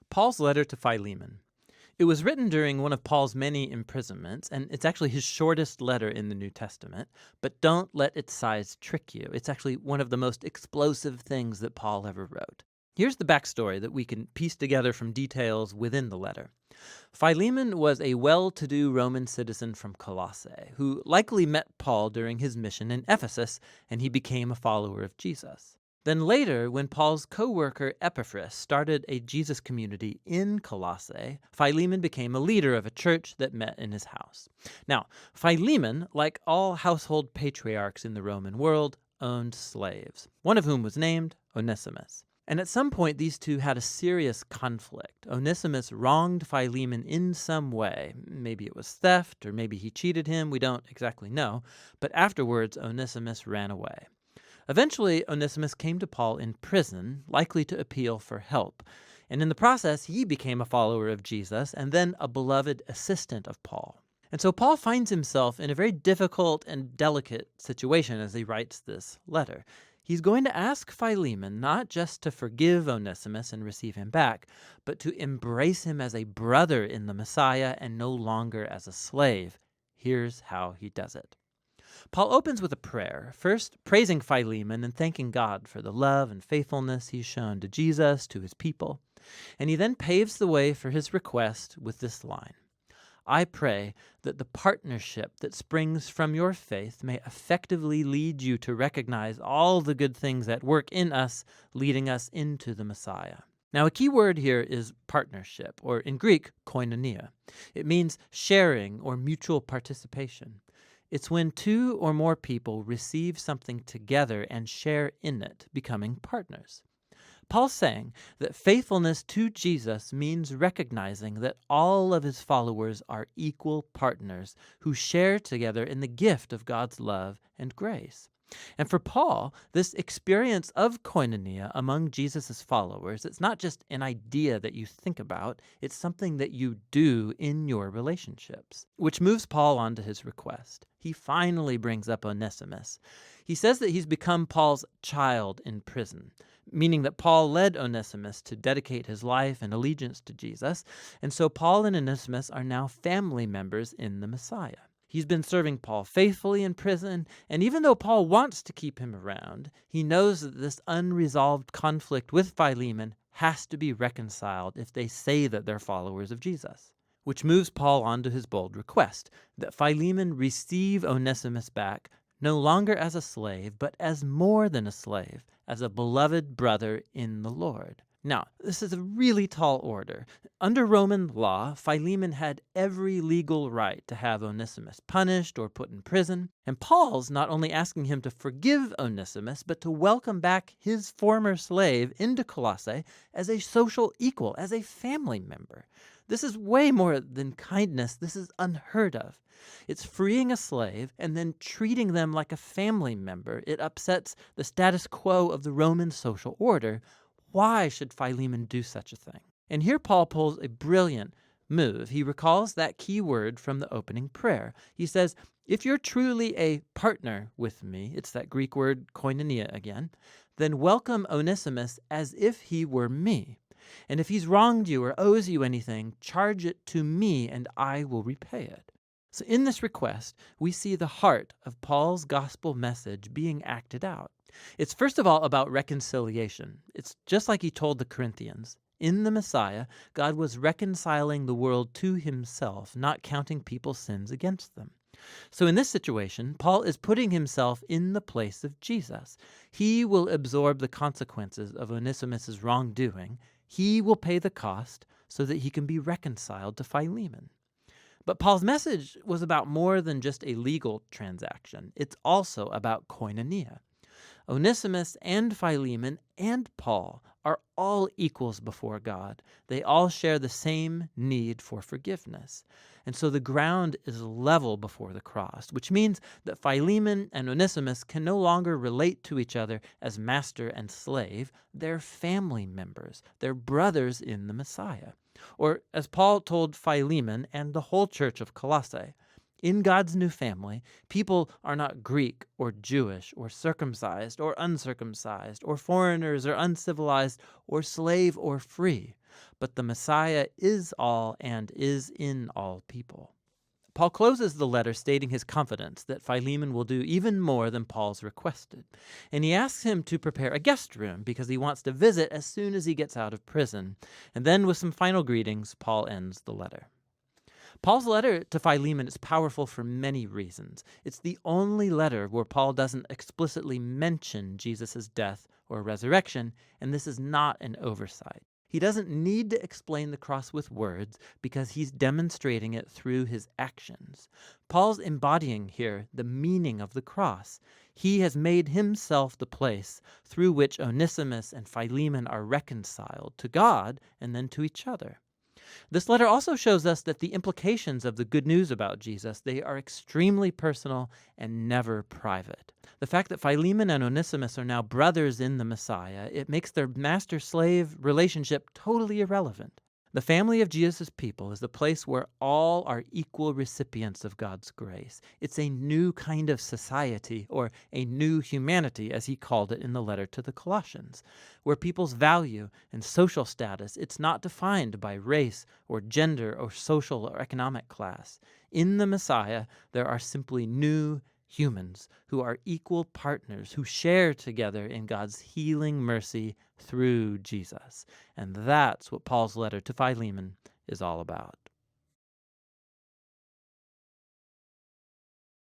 Paul's letter to Philemon. It was written during one of Paul's many imprisonments, and it's actually his shortest letter in the New Testament. But don't let its size trick you. It's actually one of the most explosive things that Paul ever wrote. Here's the backstory that we can piece together from details within the letter. Philemon was a well-to-do Roman citizen from Colossae who likely met Paul during his mission in Ephesus, and he became a follower of Jesus. Then later, when Paul's co-worker Epaphras started a Jesus community in Colossae, Philemon became a leader of a church that met in his house. Now, Philemon, like all household patriarchs in the Roman world, owned slaves, one of whom was named Onesimus. And at some point, these two had a serious conflict. Onesimus wronged Philemon in some way. Maybe it was theft, or maybe he cheated him. We don't exactly know. But afterwards, Onesimus ran away. Eventually, Onesimus came to Paul in prison, likely to appeal for help. And in the process, he became a follower of Jesus and then a beloved assistant of Paul. And so Paul finds himself in a very difficult and delicate situation as he writes this letter. He's going to ask Philemon not just to forgive Onesimus and receive him back, but to embrace him as a brother in the Messiah and no longer as a slave. Here's how he does it. Paul opens with a prayer, first praising Philemon and thanking God for the love and faithfulness he's shown to Jesus, to his people. And he then paves the way for his request with this line: I pray that the partnership that springs from your faith may effectively lead you to recognize all the good things at work in us, leading us into the Messiah. Now, a key word here is partnership, or in Greek, koinonia. It means sharing or mutual participation. It's when two or more people receive something together and share in it, becoming partners. Paul's saying that faithfulness to Jesus means recognizing that all of his followers are equal partners who share together in the gift of God's love and grace. And for Paul, this experience of koinonia among Jesus' followers, it's not just an idea that you think about, it's something that you do in your relationships, which moves Paul on to his request. He finally brings up Onesimus. He says that he's become Paul's child in prison, meaning that Paul led Onesimus to dedicate his life and allegiance to Jesus, and so Paul and Onesimus are now family members in the Messiah. He's been serving Paul faithfully in prison, and even though Paul wants to keep him around, he knows that this unresolved conflict with Philemon has to be reconciled if they say that they're followers of Jesus. Which moves Paul on to his bold request, that Philemon receive Onesimus back, no longer as a slave, but as more than a slave, as a beloved brother in the Lord. Now, this is a really tall order. Under Roman law, Philemon had every legal right to have Onesimus punished or put in prison, and Paul's not only asking him to forgive Onesimus, but to welcome back his former slave into Colossae as a social equal, as a family member. This is way more than kindness. This is unheard of. It's freeing a slave and then treating them like a family member. It upsets the status quo of the Roman social order. Why should Philemon do such a thing? And here Paul pulls a brilliant move. He recalls that key word from the opening prayer. He says, if you're truly a partner with me, it's that Greek word koinonia again, then welcome Onesimus as if he were me. And if he's wronged you or owes you anything, charge it to me and I will repay it. So in this request, we see the heart of Paul's gospel message being acted out. It's first of all about reconciliation. It's just like he told the Corinthians. In the Messiah, God was reconciling the world to himself, not counting people's sins against them. So in this situation, Paul is putting himself in the place of Jesus. He will absorb the consequences of Onesimus' wrongdoing. He will pay the cost so that he can be reconciled to Philemon. But Paul's message was about more than just a legal transaction. It's also about koinonia. Onesimus and Philemon and Paul are all equals before God. They all share the same need for forgiveness. And so the ground is level before the cross, which means that Philemon and Onesimus can no longer relate to each other as master and slave. They're family members. They're brothers in the Messiah. Or as Paul told Philemon and the whole church of Colossae, in God's new family, people are not Greek or Jewish or circumcised or uncircumcised or foreigners or uncivilized or slave or free. but the Messiah is all and is in all people. Paul closes the letter stating his confidence that Philemon will do even more than Paul's requested, and he asks him to prepare a guest room because he wants to visit as soon as he gets out of prison. And then with some final greetings, Paul ends the letter. Paul's letter to Philemon is powerful for many reasons. It's the only letter where Paul doesn't explicitly mention Jesus' death or resurrection, and this is not an oversight. He doesn't need to explain the cross with words because he's demonstrating it through his actions. Paul's embodying here the meaning of the cross. He has made himself the place through which Onesimus and Philemon are reconciled to God and then to each other. This letter also shows us that the implications of the good news about Jesus, they are extremely personal and never private. The fact that Philemon and Onesimus are now brothers in the Messiah, it makes their master-slave relationship totally irrelevant. The family of Jesus' people is the place where all are equal recipients of God's grace. It's a new kind of society, or a new humanity, as he called it in the letter to the Colossians, where people's value and social status, it's not defined by race or gender or social or economic class. In the Messiah, there are simply new humans who are equal partners, who share together in God's healing mercy through Jesus. And that's what Paul's letter to Philemon is all about.